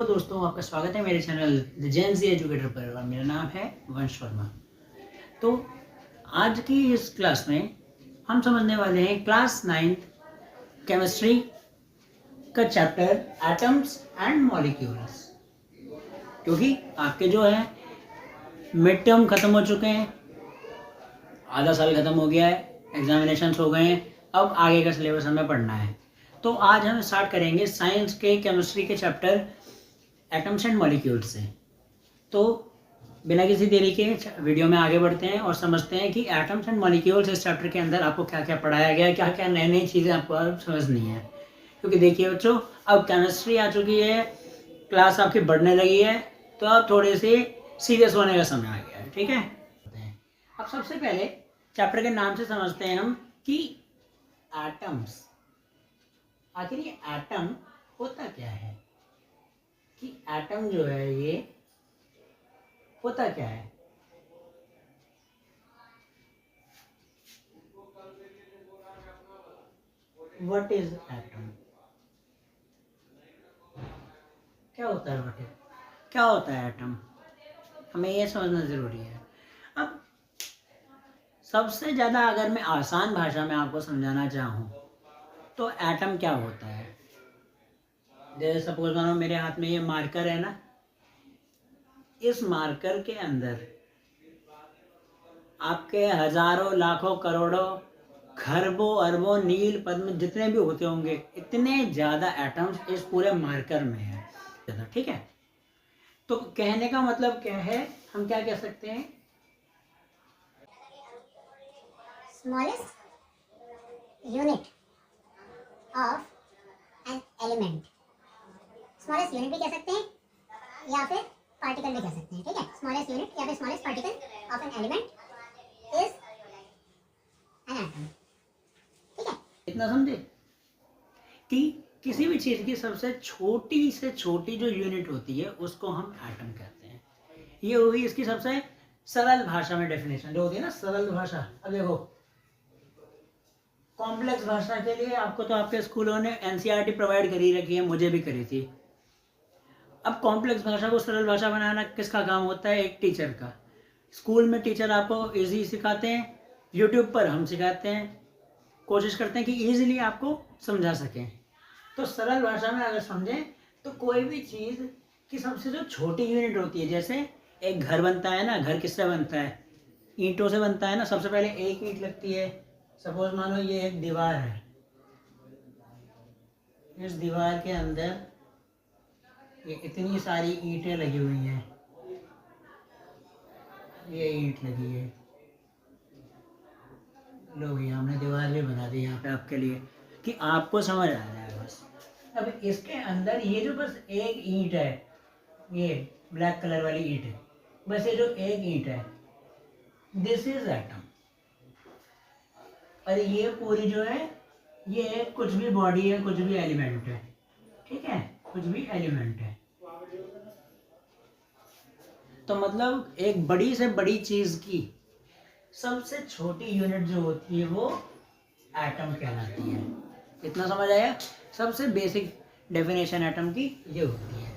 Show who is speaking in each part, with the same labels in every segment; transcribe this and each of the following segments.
Speaker 1: तो दोस्तों आपका स्वागत है मेरे channel the Gen Z educator पर और मेरा नाम है वंश वर्मा। तो आज की इस क्लास में हम समझने वाले हैं क्लास 9th केमिस्ट्री का चैप्टर एटम्स एंड मॉलिक्यूल्स। क्योंकि आपके जो है मिड टर्म ख़त्म हो चुके हैं, आधा साल ख़त्म हो गया है, एग्जामिनेशंस हो गए हैं, अब आगे का सिलेबस हमें पढ़ना है। तो आज हम स्टार्ट करेंगे साइंस के केमिस्ट्री के चैप्टर एटम्स एंड मॉलिक्यूल्स से। तो बिना किसी देरी के वीडियो में आगे बढ़ते हैं और समझते हैं कि एटम्स एंड मॉलिक्यूल्स इस चैप्टर के अंदर आपको क्या क्या पढ़ाया गया है, क्या क्या नई नई चीज़ें आपको समझनी है। क्योंकि देखिए बच्चों, अब केमिस्ट्री आ चुकी है, क्लास आपकी बढ़ने लगी है, तो अब थोड़े से सीरियस होने का समय आ गया है। ठीक है, अब सबसे पहले चैप्टर के नाम से समझते हैं हम कि एटम्स, आखिर ये एटम होता क्या है, कि एटम जो है ये होता क्या है। व्हाट इज एटम, क्या होता है, व्हाट इज, क्या होता है एटम, हमें ये समझना जरूरी है। अब सबसे ज़्यादा अगर मैं आसान भाषा में आपको समझाना चाहूँ तो एटम क्या होता है, जैसे सपोज मानो मेरे हाथ में ये मार्कर है ना, इस मार्कर के अंदर आपके हजारों लाखों करोड़ों खरबों अरबों नील पद्म जितने भी होते होंगे, इतने ज़्यादा एटम्स इस पूरे मार्कर में है। ठीक है, तो कहने का मतलब क्या है, हम क्या कह सकते हैं,
Speaker 2: smallest unit of an element, smallest unit भी कह सकते हैं या फिर पार्टिकल भी कह सकते हैं। ठीक है, स्मॉलेस्ट यूनिट या फिर smallest particle of an element is an atom. ठीक है,
Speaker 1: इतना समझे कि किसी भी चीज़ की सबसे छोटी से छोटी जो यूनिट होती है उसको हम एटम कहते हैं। ये हुई इसकी सबसे सरल भाषा में डेफिनेशन, जो होती है ना सरल भाषा। अब देखो, कॉम्प्लेक्स भाषा के लिए आपको तो आपके स्कूलों ने एनसीईआरटी प्रोवाइड करी रखी है, मुझे भी करी थी। अब कॉम्प्लेक्स भाषा को सरल भाषा बनाना किसका काम होता है, एक टीचर का। स्कूल में टीचर आपको इजी सिखाते हैं, यूट्यूब पर हम सिखाते हैं, कोशिश करते हैं कि इजीली आपको समझा सकें। तो सरल भाषा में अगर समझें तो कोई भी चीज़ की सबसे जो छोटी यूनिट होती है, जैसे एक घर बनता है ना, घर किससे बनता है, ईंटों से बनता है ना। सबसे पहले एक ईंट लगती है, सपोज मानो ये एक दीवार है, इस दीवार के अंदर ये इतनी सारी ईंटें लगी हुई हैं, ये ईंट लगी है, लो भैया हमने दीवार भी बना दी यहाँ पे आपके लिए कि आपको समझ आ जाए बस। अब इसके अंदर ये जो बस एक ईंट है, ये ब्लैक कलर वाली ईंट है, बस ये जो एक ईंट है, दिस इज एटम। और ये पूरी जो है ये कुछ भी बॉडी है, कुछ भी एलिमेंट है। ठीक है, कुछ भी एलिमेंट है। तो मतलब एक बड़ी से बड़ी चीज की सबसे छोटी यूनिट जो होती है वो एटम कहलाती है। इतना समझ आया, सबसे बेसिक डेफिनेशन एटम की ये होती है।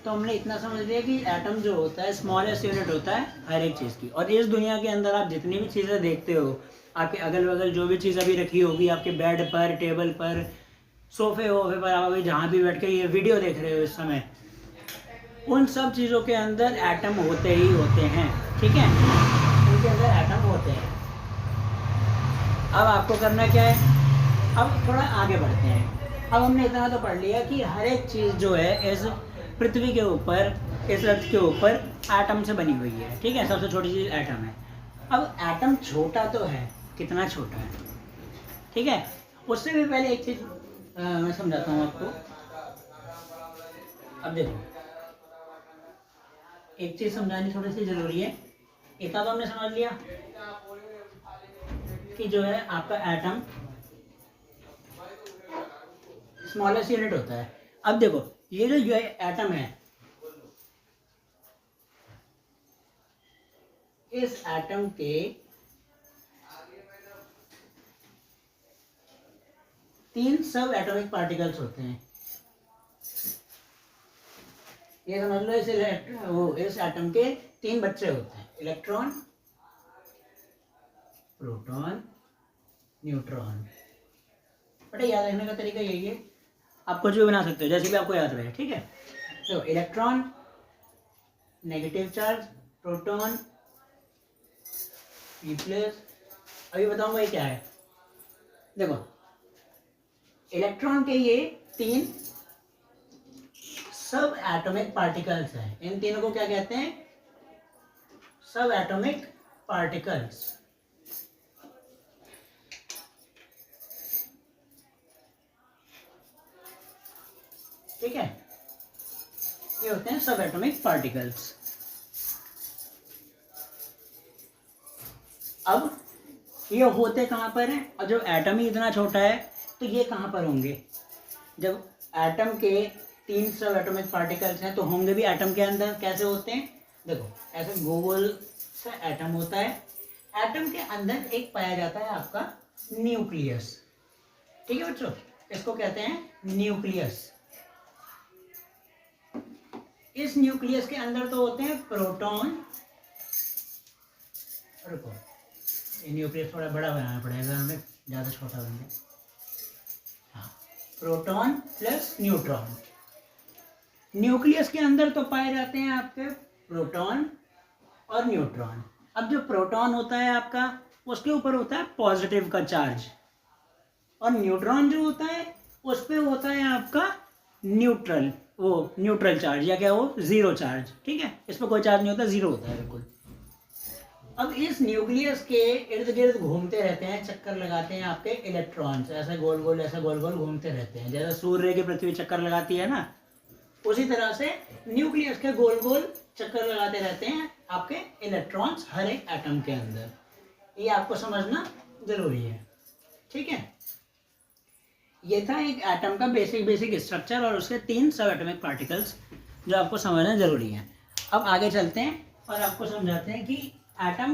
Speaker 1: तो हमने इतना समझ लिया कि एटम जो होता है स्मॉलेस्ट यूनिट होता है हर एक चीज़ की। और इस दुनिया के अंदर आप जितनी भी चीज़ें देखते हो, आपके अगल बगल जो भी चीज़ अभी रखी होगी, आपके बेड पर, टेबल पर, सोफे वोफे पर, आप अभी जहाँ भी बैठ के ये वीडियो देख रहे हो इस समय, उन सब चीज़ों के अंदर एटम होते ही होते हैं। ठीक है, उनके अंदर एटम होते हैं। अब आपको करना क्या है, अब थोड़ा आगे बढ़ते हैं। अब हमने इतना तो पढ़ लिया कि हर एक चीज़ जो है इस पृथ्वी के ऊपर, इस अर्थ के ऊपर एटम से बनी हुई है। ठीक है, सबसे छोटी चीज़ एटम है। अब एटम छोटा तो है, कितना छोटा है, ठीक है। उससे भी पहले एक चीज़ मैं समझाता हूँ आपको। अब देखो, एक चीज़ समझानी थोड़ी सी ज़रूरी है। इतना तो हमने समझ लिया कि जो है आपका एटम स्मॉलेस्ट यूनिट होता है। अब देखो, ये जो एटम है, इस एटम के 3 सब एटॉमिक पार्टिकल्स होते हैं। ये समझ लो इस एटम के 3 बच्चे होते हैं, इलेक्ट्रॉन, प्रोटॉन, न्यूट्रॉन। बेटा याद रखने का तरीका यही है, आप कुछ भी बना सकते हो जैसे भी आपको याद रहे, ठीक है। तो electron negative charge, proton P plus. अभी बताऊंगा ये क्या है। देखो इलेक्ट्रॉन के ये 3 सब एटॉमिक पार्टिकल्स हैं। इन तीनों को क्या कहते हैं? सब एटॉमिक पार्टिकल्स। ठीक है, ये होते हैं सब एटॉमिक पार्टिकल्स। अब ये होते कहाँ पर हैं? और जब एटम ही इतना छोटा है तो ये कहाँ पर होंगे? जब एटम के 3 सब एटॉमिक पार्टिकल्स हैं तो होंगे भी एटम के अंदर। कैसे होते हैं? देखो ऐसे गोल सा एटम होता है, एटम के अंदर एक पाया जाता है आपका न्यूक्लियस। ठीक है बच्चों, इसको कहते हैं न्यूक्लियस। इस न्यूक्लियस के अंदर तो होते हैं प्रोटॉन। रुको, ये न्यूक्लियस थोड़ा बड़ा बनाना पड़ेगा हमें, ज़्यादा छोटा बन गया। हाँ, प्रोटॉन प्लस न्यूट्रॉन। न्यूक्लियस के अंदर तो पाए जाते हैं आपके प्रोटॉन और न्यूट्रॉन। अब जो प्रोटॉन होता है आपका, उसके ऊपर होता है पॉजिटिव का चार्ज, और न्यूट्रॉन जो होता है उस पे होता है आपका न्यूट्रल चार्ज, या क्या वो जीरो चार्ज। ठीक है, इस पर कोई चार्ज नहीं होता, जीरो होता है बिल्कुल। अब इस न्यूक्लियस के इर्द गिर्द घूमते रहते हैं, चक्कर लगाते हैं आपके इलेक्ट्रॉन्स, ऐसे गोल गोल घूमते रहते हैं। जैसे सूर्य की पृथ्वी चक्कर लगाती है ना, उसी तरह से न्यूक्लियस के गोल गोल चक्कर लगाते रहते हैं आपके इलेक्ट्रॉन्स हर एक एटम के अंदर। ये आपको समझना जरूरी है। ठीक है, ये था एक एटम का बेसिक स्ट्रक्चर और उसके 3 सब एटॉमिक पार्टिकल्स जो आपको समझना जरूरी है। अब आगे चलते हैं और आपको समझाते हैं कि एटम,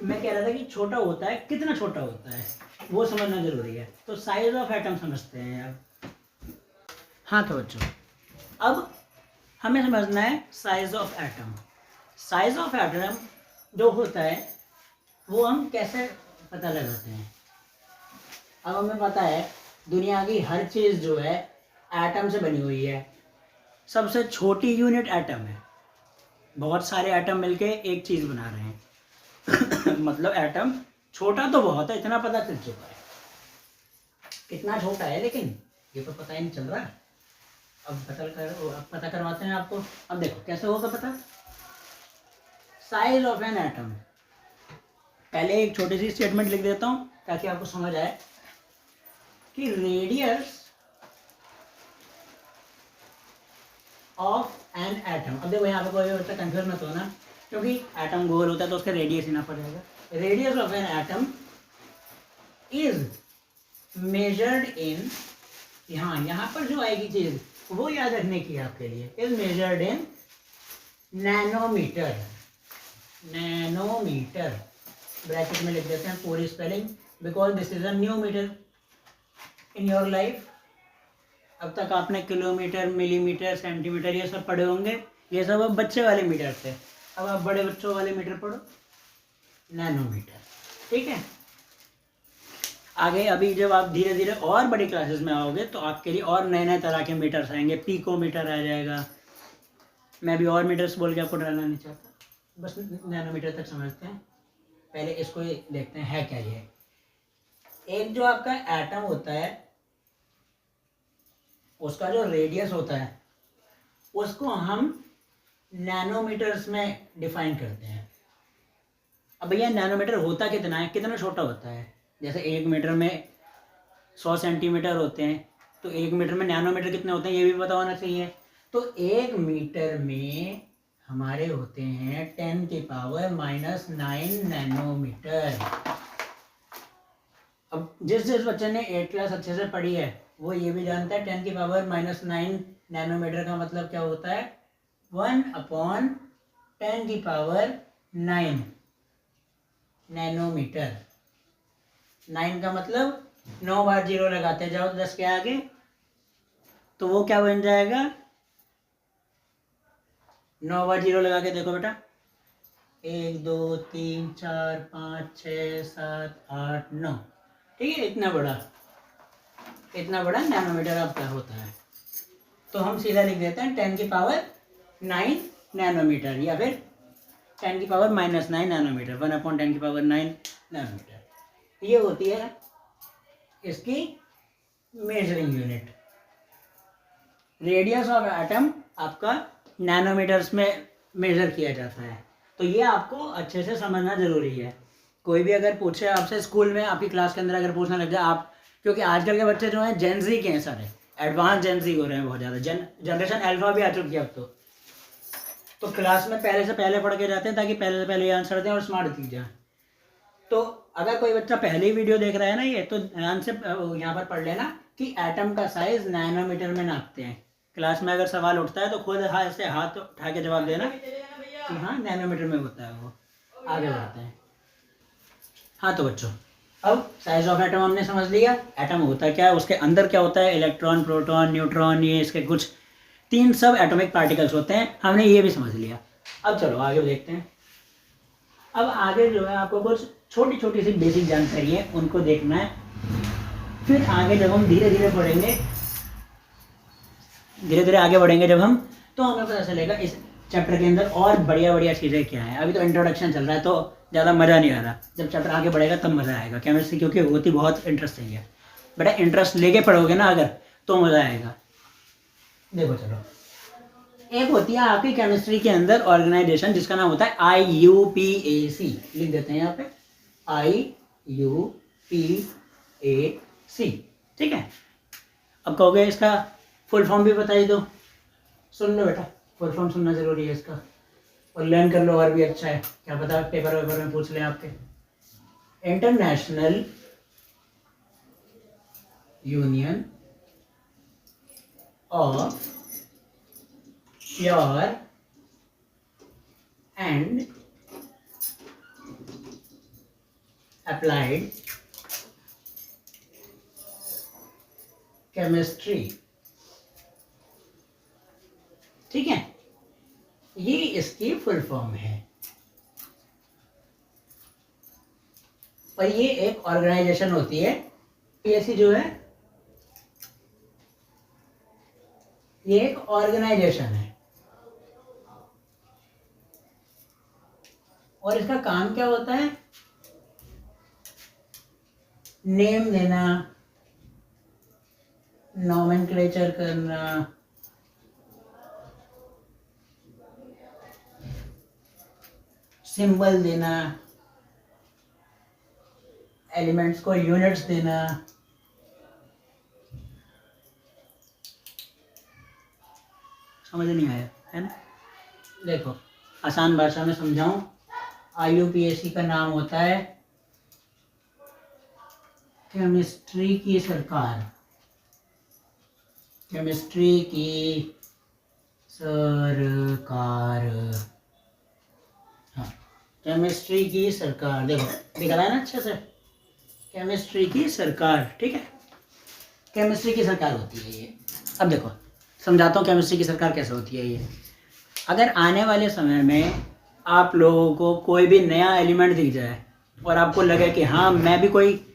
Speaker 1: मैं कह रहा था कि छोटा होता है, कितना छोटा होता है वो समझना जरूरी है। तो साइज ऑफ एटम समझते हैं यार। हाँ तो बच्चों, अब हमें समझना है size of atom. Size of atom जो होता है वो हम कैसे पता लगाते हैं? अब हमें पता है दुनिया की हर चीज़ जो है एटम से बनी हुई है। सबसे छोटी यूनिट एटम है, बहुत सारे एटम मिलके एक चीज़ बना रहे हैं। मतलब एटम छोटा तो बहुत है, इतना पता चल चुका है। कितना छोटा है लेकिन ये तो पता ही नहीं चल रहा। अब पता करवाते हैं आपको। अब देखो कैसे होगा पता। साइज ऑफ एन एटम, पहले एक छोटी सी स्टेटमेंट लिख देता हूँ ताकि आपको समझ आए कि रेडियस ऑफ एन एटम। अब देखो यहाँ पे कोई बच्चा कंफ्यूज मत होना, क्योंकि एटम गोल होता है तो उसका रेडियस ही ना पड़ेगा। Radius of an atom is measured इन, यहाँ पर जो आएगी चीज वो याद रखने की है आपके लिए, is measured in nanometre. Nanometre bracket में लिख देते हैं पूरी spelling, because this is a new metre in your life. अब तक आपने किलोमीटर, मिलीमीटर, सेंटीमीटर ये सब पढ़े होंगे, ये सब अब बच्चे वाले मीटर थे। अब आप बड़े बच्चों वाले मीटर पढ़ो, नैनोमीटर। ठीक है, आगे अभी जब आप धीरे धीरे और बड़ी क्लासेस में आओगे तो आपके लिए और नए नए तरह के मीटर्स आएंगे। पिकोमीटर आ जाएगा। मैं भी और मीटर्स बोल के आपको डराना नहीं चाहता, बस नैनोमीटर तक समझते हैं। पहले इसको देखते हैं है क्या ये। एक जो आपका एटम होता है उसका जो रेडियस होता है उसको हम नैनोमीटर्स में डिफाइन करते हैं। अब भैया नैनोमीटर होता कितना है, कितना छोटा होता है? जैसे 1 मीटर में 100 सेंटीमीटर होते हैं, तो 1 मीटर में नैनोमीटर कितने होते हैं ये भी पता होना चाहिए। तो 1 मीटर में हमारे होते हैं 10⁻⁹ नैनोमीटर। अब जिस बच्चे ने 8th क्लास अच्छे से पढ़ी है वो ये भी जानता है 10⁻⁹ नैनोमीटर का मतलब क्या होता है। 1/10⁹ नैनोमीटर। 9 का मतलब 9 बार 0 लगाते जाओ 10 के आगे, तो वो क्या बन जाएगा 9 बार 0 लगा के देखो बेटा, 1 2 3 4 5 6 7 8 9, ठीक है। इतना बड़ा नैनोमीटर आपका होता है। तो हम सीधा लिख देते हैं 10 की पावर 9 नैनोमीटर, या फिर 10 की पावर -9 नैनोमीटर, 1/10 की पावर 9 नैनोमीटर। ये होती है इसकी measuring unit. Radius of atom आपका नैनोमीटर्स में मेजर किया जाता है। तो ये आपको अच्छे से समझना जरूरी है। कोई भी अगर पूछे आपसे स्कूल में, आपकी क्लास के अंदर अगर पूछना लग जाए आप, क्योंकि आजकल के बच्चे जो हैं जेनजी के हैं, सारे एडवांस जेनजी हो रहे हैं बहुत ज़्यादा, जनरेशन अल्फा भी आ चुकी है अब तो क्लास में पहले से पहले पढ़ के जाते हैं ताकि पहले से पहले ये आंसर दें और स्मार्ट दिख जाए। तो अगर कोई बच्चा पहले ही वीडियो देख रहा है ना ये, तो ध्यान से यहाँ पर पढ़ लेना कि एटम का साइज नैनोमीटर में नापते हैं। क्लास में अगर सवाल उठता है तो खुद से हाथ उठा के जवाब देना कि हाँ नैनोमीटर में होता है वो। आगे बढ़ते हैं। हाँ तो बच्चों, अब साइज ऑफ एटम हमने समझ लिया। एटम होता क्या है, उसके अंदर क्या होता है, इलेक्ट्रॉन, प्रोटॉन, न्यूट्रॉन, ये इसके कुछ 3 सब एटॉमिक पार्टिकल्स होते हैं, हमने ये भी समझ लिया। अब चलो आगे देखते हैं। अब आगे जो है आपको कुछ छोटी छोटी सी बेसिक जानकारी है, उनको देखना है। फिर आगे जब हम धीरे धीरे आगे बढ़ेंगे जब हम, तो हमें पता चलेगा इस चैप्टर के अंदर और बढ़िया बढ़िया चीज़ें क्या हैं। अभी तो इंट्रोडक्शन चल रहा है तो ज़्यादा मज़ा नहीं आ रहा, जब चैप्टर आगे बढ़ेगा तब मज़ा आएगा। केमिस्ट्री क्योंकि होती बहुत इंटरेस्टिंग है बेटा, इंटरेस्ट लेके पढ़ोगे ना अगर तो मज़ा आएगा। देखो चलो, एक होती है आपकी केमिस्ट्री के अंदर ऑर्गेनाइजेशन जिसका नाम होता है IUPAC, लिख देते हैं यहाँ पे IUPAC, ठीक है। अब कहोगे इसका फुल फॉर्म भी बता ही दो, सुन लो बेटा, फुल फॉर्म सुनना जरूरी है इसका, और लर्न कर लो और भी अच्छा है, क्या पता पेपर वेपर में पूछ लें आपके। International union of pure and applied chemistry, ठीक है, ये इसकी फुल फॉर्म है। और ये एक ऑर्गेनाइजेशन होती है। PSC जो है ये एक ऑर्गेनाइजेशन है, और इसका काम क्या होता है, नेम देना, नॉमेनक्लेचर करना, सिंबल देना, एलिमेंट्स को यूनिट्स देना, समझ नहीं आया है ना। देखो आसान भाषा में समझाऊं, IUPAC का नाम होता है केमिस्ट्री की सरकार, केमिस्ट्री की सरकार, हाँ केमिस्ट्री की सरकार। देखो दिख रहा है ना अच्छे से, केमिस्ट्री की सरकार, ठीक है, केमिस्ट्री की सरकार होती है ये। अब देखो समझाता हूँ केमिस्ट्री की सरकार कैसे होती है ये। अगर आने वाले समय में आप लोगों को कोई भी नया एलिमेंट दिख जाए और आपको लगे कि हाँ मैं भी कोई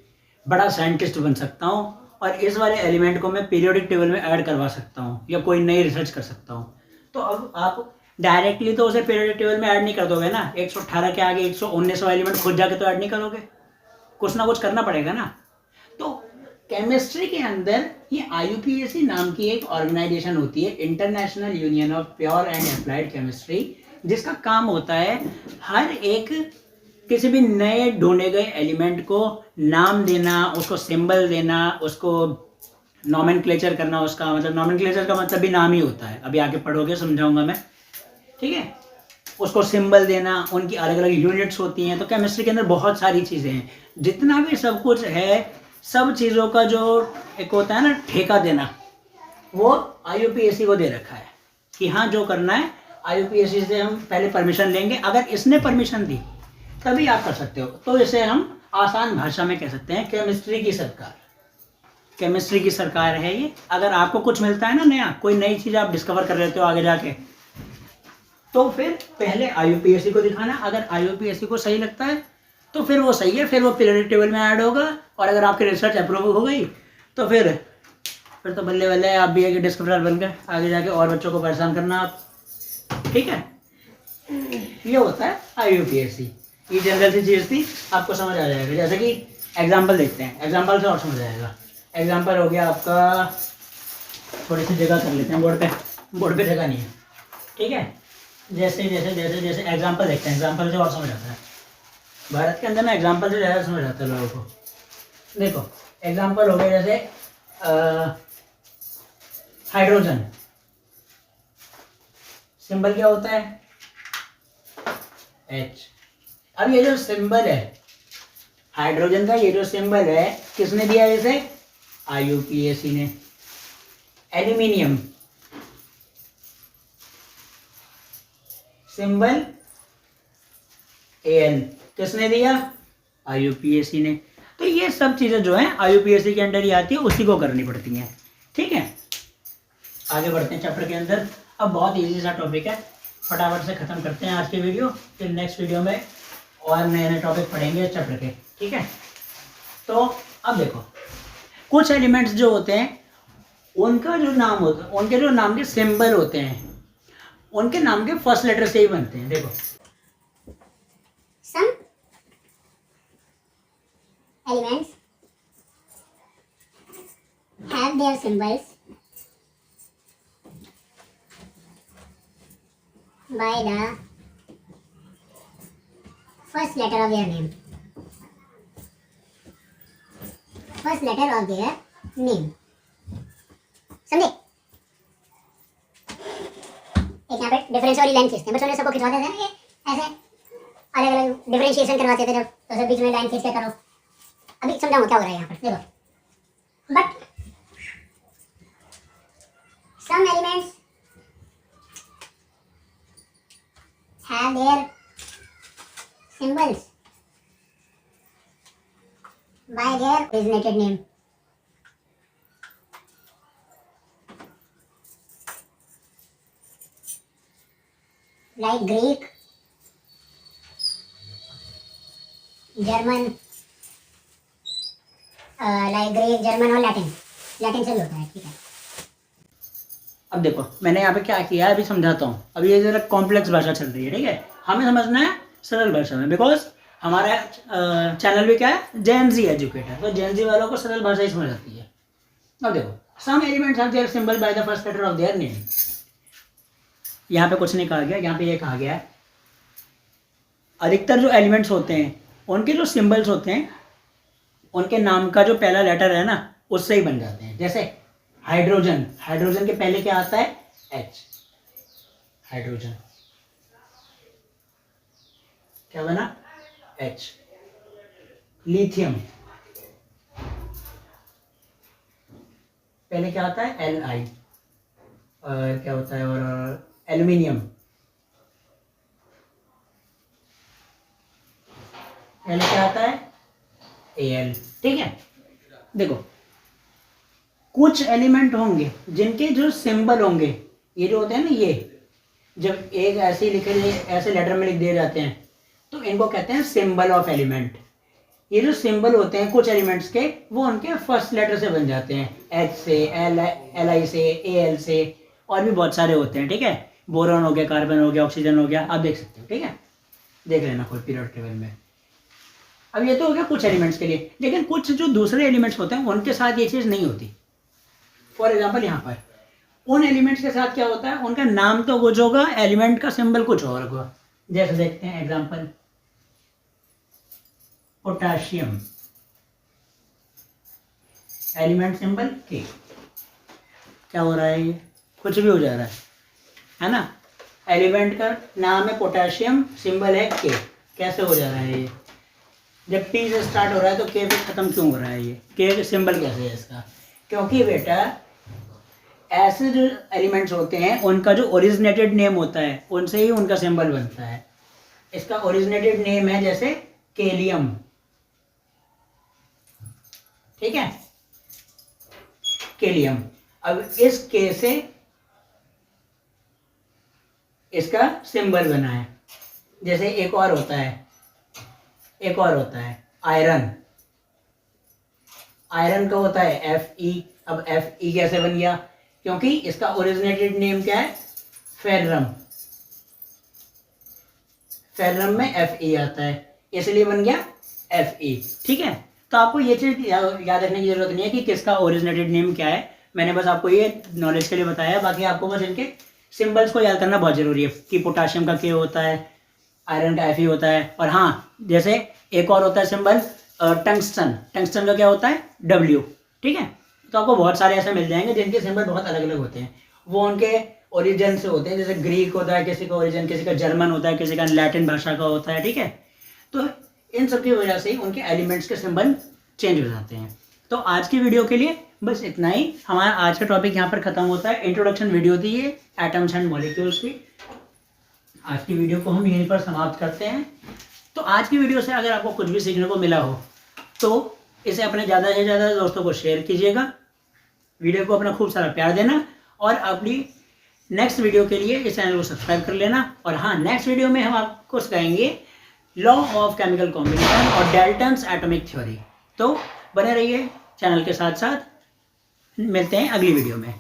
Speaker 1: बड़ा साइंटिस्ट बन सकता हूँ और इस वाले एलिमेंट को मैं पीरियोडिक टेबल में ऐड करवा सकता हूँ या कोई नई रिसर्च कर सकता हूँ, तो अब आप डायरेक्टली तो उसे पीरियोडिक टेबल में ऐड नहीं कर दोगे ना। 118 के आगे 119वां एलिमेंट खुद जाके तो ऐड नहीं करोगे, कुछ ना कुछ करना पड़ेगा ना। तो केमिस्ट्री के अंदर ये IUPAC नाम की एक ऑर्गेनाइजेशन होती है, international union of pure and applied chemistry, जिसका काम होता है हर एक किसी भी नए ढूंढे गए एलिमेंट को नाम देना, उसको सिंबल देना, उसको नॉमेनक्लेचर करना। उसका मतलब नॉमेनक्लेचर का मतलब भी नाम ही होता है, अभी आगे पढ़ोगे समझाऊंगा मैं, ठीक है। उसको सिंबल देना, उनकी अलग अलग यूनिट्स होती हैं। तो केमिस्ट्री के अंदर बहुत सारी चीज़ें हैं, जितना भी सब कुछ है, सब चीज़ों का जो एक होता है ना ठेका देना, वो IUPAC को दे रखा है कि हाँ जो करना है IUPAC से हम पहले परमिशन लेंगे, अगर इसने परमिशन दी तभी आप कर सकते हो। तो इसे हम आसान भाषा में कह सकते हैं केमिस्ट्री की सरकार। केमिस्ट्री की सरकार है ये। अगर आपको कुछ मिलता है ना नया, कोई नई चीज़ आप डिस्कवर कर लेते हो आगे जाके, तो फिर पहले IUPAC को दिखाना, अगर IUPAC को सही लगता है तो फिर वो सही है, फिर वो पीरियडिक टेबल में ऐड होगा, और अगर आपकी रिसर्च अप्रूव हो गई तो फिर तो बल्ले बल्ले आप भी एक डिस्कवरर बनकर आगे जाके और बच्चों को परेशान करना आप, ठीक है। ये होता है IUPAC। ये जनरल सी चीज़ थी, आपको समझ आ जाएगा। जैसे कि एग्जाम्पल देखते हैं, एग्जाम्पल से और समझ आएगा। एग्जाम्पल हो गया आपका, थोड़ी सी जगह कर लेते हैं बोर्ड पे जगह नहीं है, ठीक है। जैसे जैसे जैसे जैसे एग्जाम्पल देखते हैं, एग्जाम्पल से और समझ आता है। भारत के अंदर ना एग्जाम्पल से ज़्यादा समझ आता है लोगों को। देखो एग्जाम्पल हो गया जैसे हाइड्रोजन, सिंबल क्या होता है? H। अब ये जो सिंबल है हाइड्रोजन का, ये जो सिंबल है किसने दिया इसे? IUPAC ने। एल्यूमिनियम सिंबल Al किसने दिया? IUPAC ने। तो ये सब चीजें जो है IUPAC के अंडर ही आती है, उसी को करनी पड़ती हैं, ठीक है। आगे बढ़ते हैं चैप्टर के अंदर। अब बहुत इजी सा टॉपिक है, फटाफट से खत्म करते हैं आज की वीडियो, फिर नेक्स्ट वीडियो में और नए नए टॉपिक पढ़ेंगे चैप्टर के, ठीक है। तो अब देखो, कुछ एलिमेंट्स जो होते हैं उनका जो नाम होता है, उनके जो नाम के सिंबल होते हैं उनके नाम के फर्स्ट लेटर से ही बनते हैं। देखो
Speaker 2: some elements have their symbols by the first letter of their name. First letter of their name. समझे? एक यहाँ पे डिफरेंस वाली लाइन खींचते हैं, बच्चों ने सबको खिंचवाते थे ना, ये ऐसे अलग अलग डिफरेंशिएशन करवाते थे जब, तो सब बीच में लाइन खींच के करो। अभी समझाऊँ क्या हो रहा है यहाँ पर, देखो। But some elements have their symbols by their originated name. Like Greek, German, और लैटिन से भी होता है, ठीक है।
Speaker 1: अब देखो मैंने यहाँ पे क्या किया है, अभी समझाता हूँ। अभी ये जरा कॉम्प्लेक्स भाषा चल रही है, ठीक है, हमें समझना है सरल भाषा में, बिकॉज हमारा चैनल भी क्या है, जेएनजी एजुकेटर, तो जेएनजी वालों को सरल भाषा ही समझ आती है। अब देखो, some elements have their symbol by the first letter of their name. यहाँ पे कुछ नहीं कहा गया, यहाँ पे ये कहा गया है अधिकतर जो एलिमेंट्स होते हैं उनके जो सिंबल्स होते हैं उनके नाम का जो पहला लेटर है ना उससे ही बन जाते हैं। जैसे हाइड्रोजन, हाइड्रोजन के पहले क्या आता है? H। हाइड्रोजन क्या बना? H। लिथियम पहले क्या आता है? Li। और क्या होता है? और एल्यूमिनियम पहले क्या आता है? Al। ठीक है, देखो कुछ एलिमेंट होंगे जिनके जो सिंबल होंगे, ये जो होते हैं ना, ये जब एक ऐसे लिखे ऐसे लेटर में लिख दिए जाते हैं तो इनको कहते हैं सिंबल ऑफ एलिमेंट। ये जो सिंबल होते हैं कुछ एलिमेंट्स के, वो उनके फर्स्ट लेटर से बन जाते हैं, H से, Li से, Al से, और भी बहुत सारे होते हैं, ठीक है। बोरॉन हो गया, कार्बन हो गया, ऑक्सीजन हो गया, आप देख सकते हो, ठीक है, देख लेना कोई पीरियड टेबल में। अब ये तो हो गया कुछ एलिमेंट्स के लिए, लेकिन कुछ जो दूसरे एलिमेंट्स होते हैं उनके साथ ये चीज़ नहीं होती। फॉर एग्जाम्पल यहाँ पर उन एलिमेंट्स के साथ क्या होता है, उनका नाम तो कुछ होगा, एलिमेंट का सिंबल कुछ और होगा। जैसे देखते हैं एग्जाम्पल, पोटाशियम, एलिमेंट सिंबल के। क्या हो रहा है? ये कुछ भी हो जा रहा है ना। एलिमेंट का नाम है पोटाशियम, सिंबल है के। कैसे हो जा रहा है ये? जब P से स्टार्ट हो रहा है तो K पे खत्म क्यों हो रहा है? ये के सिंबल कैसे है इसका? क्योंकि बेटा ऐसे जो एलिमेंट्स होते हैं उनका जो ओरिजिनेटेड नेम होता है उनसे ही उनका सिंबल बनता है। इसका ओरिजिनेटेड नेम है जैसे केलियम, ठीक है, केलियम। अब इस के से इसका सिंबल बना है। जैसे एक और होता है आयरन। आयरन का होता है Fe। अब Fe कैसे बन गया? क्योंकि इसका ओरिजिनेटेड नेम क्या है? फेररम। फेररम में Fe आता है, इसलिए बन गया Fe। ठीक है, तो आपको ये चीज याद रखने की जरूरत नहीं है कि किसका ओरिजिनेटेड नेम क्या है। मैंने बस आपको ये नॉलेज के लिए बताया, बाकी आपको बस इनके सिंबल्स को याद करना बहुत जरूरी है कि पोटाशियम का K होता है, आयरन का Fe होता है। और हाँ, जैसे एक और होता है सिंबल टंगस्टन। टंगस्टन का क्या होता है? W। ठीक है, तो आपको बहुत सारे ऐसे मिल जाएंगे जिनके सिंबल बहुत अलग अलग होते हैं, वो उनके ओरिजिन से होते हैं। जैसे ग्रीक होता है किसी का ओरिजिन, किसी का जर्मन होता है, किसी का लैटिन भाषा का होता है। ठीक है, तो इन सब की वजह से उनके एलिमेंट्स के सिंबल चेंज हो जाते हैं। तो आज की वीडियो के लिए बस इतना ही। हमारा आज का टॉपिक यहाँ पर खत्म होता है। इंट्रोडक्शन वीडियो थी ये एटम्स एंड मॉलिक्यूल्स की। आज की वीडियो को हम यहीं पर समाप्त करते हैं। तो आज की वीडियो से अगर आपको कुछ भी सीखने को मिला हो तो इसे अपने ज़्यादा से ज़्यादा दोस्तों को शेयर कीजिएगा। वीडियो को अपना खूब सारा प्यार देना और अपनी नेक्स्ट वीडियो के लिए इस चैनल को सब्सक्राइब कर लेना। और हाँ, नेक्स्ट वीडियो में हम आपको सिखाएंगे लॉ ऑफ केमिकल कॉम्बिनेशन और डाल्टन्स एटॉमिक थ्योरी। तो बने रहिए चैनल के साथ साथ। मिलते हैं अगली वीडियो में।